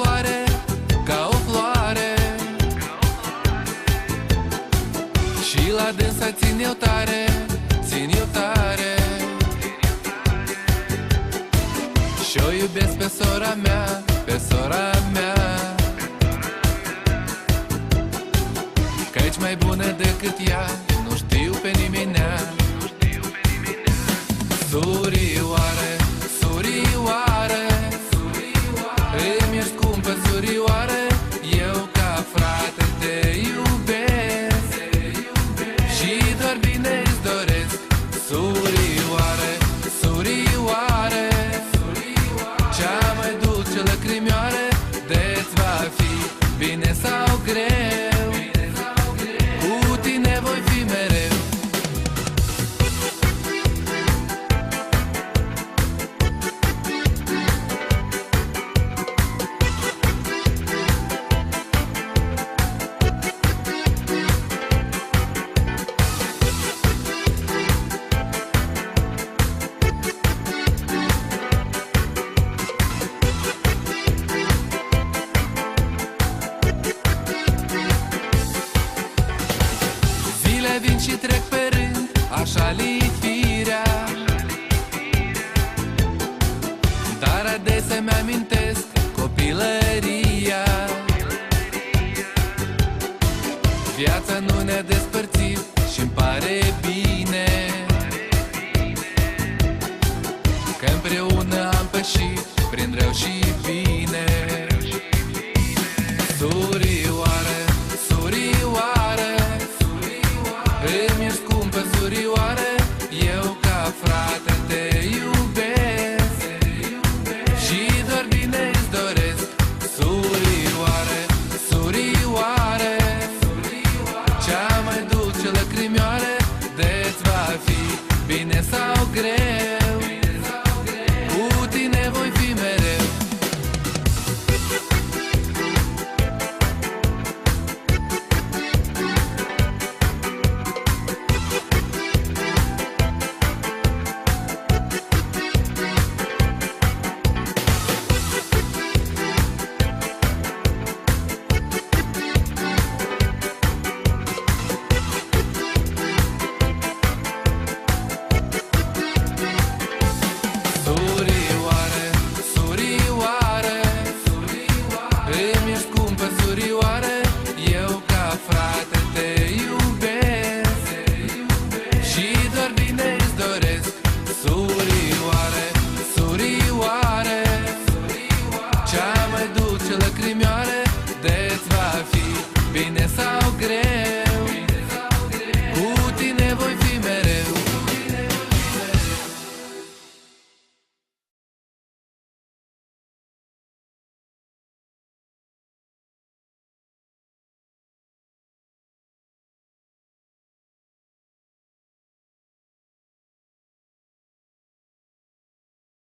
floare, ca o floare. Și la dânsa țin eu tare, țin eu tare. Și-o iubesc pe sora mea, pe sora mea, că-i mai bună decât ea, nu știu pe niminea. Surioare, surioare, îmi ești scumpă surioare, eu ca frate te iubesc și doar bine îți doresc. Surioare, surioare, cea mai dulce lăcrimioare, de-ți va fi bine sau greu.